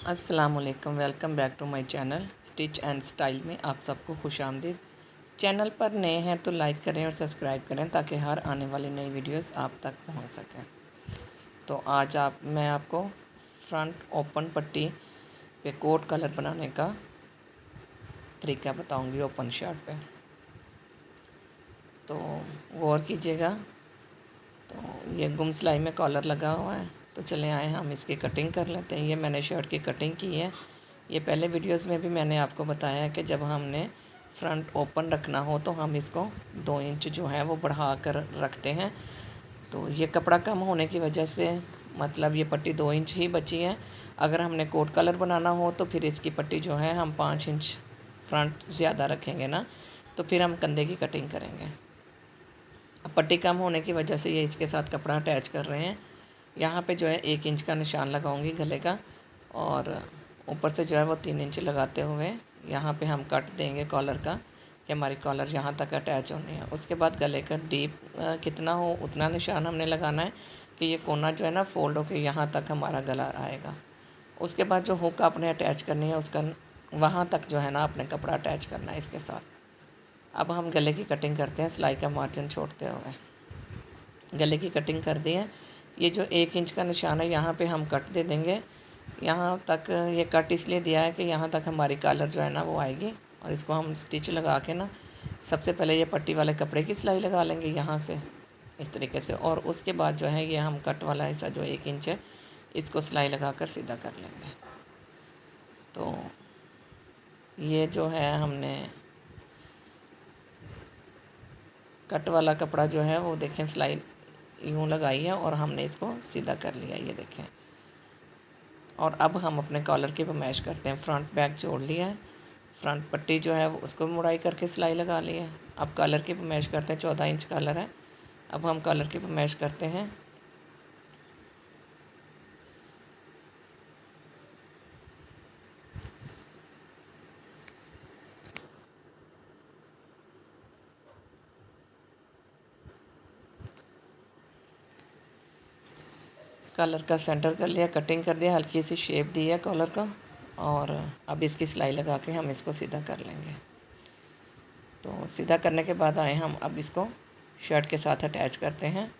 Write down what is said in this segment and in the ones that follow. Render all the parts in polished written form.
अस्सलामुअलैकुम, welcome back to my channel stitch and style में आप सबको खुशामदीद। चैनल पर नए हैं तो लाइक करें और सब्सक्राइब करें ताकि हर आने वाली नई वीडियोस आप तक पहुंच सकें। तो आज मैं आपको फ्रंट ओपन पट्टी पे कोट कलर बनाने का तरीका बताऊंगी ओपन शर्ट पे। तो गौर कीजिएगा। तो ये गुम सिलाई में कॉलर लगा हुआ है, तो चले आए हम इसकी कटिंग कर लेते हैं। ये मैंने शर्ट की कटिंग की है। ये पहले वीडियोस में भी मैंने आपको बताया है कि जब हमने फ्रंट ओपन रखना हो तो हम इसको 2 इंच जो है वो बढ़ा कर रखते हैं। तो ये कपड़ा कम होने की वजह से मतलब ये पट्टी 2 इंच ही बची है। अगर हमने कोट कलर बनाना हो तो फिर इसकी पट्टी जो है हम 5 इंच फ्रंट ज़्यादा रखेंगे ना, तो फिर हम कंधे की कटिंग करेंगे। अब पट्टी कम होने की वजह से ये इसके साथ कपड़ा अटैच कर रहे हैं। यहाँ पे जो है 1 इंच का निशान लगाऊंगी गले का, और ऊपर से जो है वो 3 इंच लगाते हुए यहाँ पे हम कट देंगे कॉलर का कि हमारी कॉलर यहाँ तक अटैच होनी है। उसके बाद गले का डीप कितना हो उतना निशान हमने लगाना है कि ये कोना जो है ना फोल्ड होकर यहाँ तक हमारा गला आएगा। उसके बाद जो हुक आपने अटैच करनी है उसका वहाँ तक जो है ना आपने कपड़ा अटैच करना है इसके साथ। अब हम गले की कटिंग करते हैं सिलाई का मार्जिन छोड़ते हुए। गले की कटिंग कर दी है। ये जो 1 इंच का निशान है यहाँ पे हम कट दे देंगे। यहाँ तक ये कट इसलिए दिया है कि यहाँ तक हमारी कॉलर जो है ना वो आएगी, और इसको हम स्टिच लगा के ना सबसे पहले ये पट्टी वाले कपड़े की सिलाई लगा लेंगे यहाँ से इस तरीके से, और उसके बाद जो है ये हम कट वाला हिस्सा जो 1 इंच है इसको सिलाई लगा कर सीधा कर लेंगे। तो ये जो है हमने कट वाला कपड़ा जो है वो देखें सिलाई यूँ लगाई है और हमने इसको सीधा कर लिया, ये देखें। और अब हम अपने कॉलर की मैश करते हैं। फ्रंट बैक जोड़ लिया है, फ्रंट पट्टी जो है उसको मुड़ाई करके सिलाई लगा ली है। अब कॉलर की मैश करते हैं। 14 इंच कॉलर है। अब हम कॉलर की मैश करते हैं। कॉलर का सेंटर कर लिया, कटिंग कर दिया, हल्की सी शेप दी है कॉलर का, और अब इसकी सिलाई लगा के हम इसको सीधा कर लेंगे। तो सीधा करने के बाद आए हम अब इसको शर्ट के साथ अटैच करते हैं।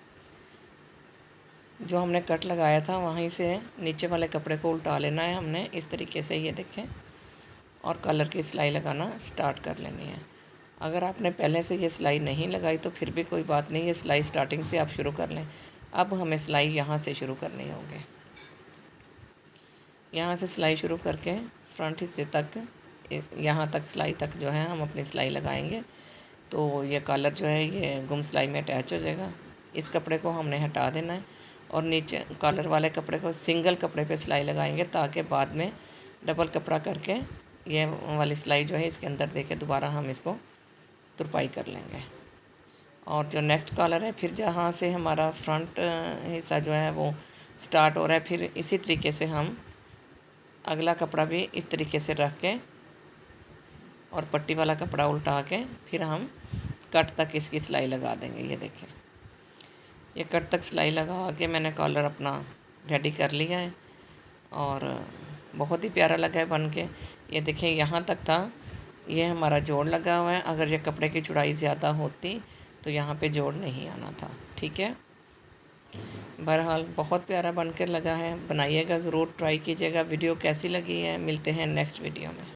जो हमने कट लगाया था वहीं से नीचे वाले कपड़े को उल्टा लेना है हमने इस तरीके से, ये देखें, और कलर की सिलाई लगाना स्टार्ट कर लेनी है। अगर आपने पहले से ये सिलाई नहीं लगाई तो फिर भी कोई बात नहीं, ये सिलाई स्टार्टिंग से आप शुरू कर लें। अब हमें सिलाई यहाँ से शुरू करनी होगी। यहाँ से सिलाई शुरू करके फ्रंट हिस्से तक यहाँ तक सिलाई तक जो है हम अपनी सिलाई लगाएंगे। तो ये कॉलर जो है ये गुम सिलाई में अटैच हो जाएगा। इस कपड़े को हमने हटा देना है और नीचे कॉलर वाले कपड़े को सिंगल कपड़े पे सिलाई लगाएंगे ताकि बाद में डबल कपड़ा करके ये वाली सिलाई जो है इसके अंदर दे के दोबारा हम इसको तुरपाई कर लेंगे। और जो नेक्स्ट कॉलर है फिर जहाँ से हमारा फ्रंट हिस्सा जो है वो स्टार्ट हो रहा है, फिर इसी तरीके से हम अगला कपड़ा भी इस तरीके से रख के और पट्टी वाला कपड़ा उल्टा के फिर हम कट तक इसकी सिलाई लगा देंगे। ये देखें, ये कट तक सिलाई लगा के मैंने कॉलर अपना रेडी कर लिया है और बहुत ही प्यारा लगा है बन के। ये देखें यहाँ तक था, ये हमारा जोड़ लगा हुआ है। अगर ये कपड़े की चौड़ाई ज़्यादा होती तो यहाँ पे जोड़ नहीं आना था। ठीक है, बहरहाल बहुत प्यारा बनकर लगा है। बनाइएगा, ज़रूर ट्राई कीजिएगा। वीडियो कैसी लगी है, मिलते हैं नेक्स्ट वीडियो में।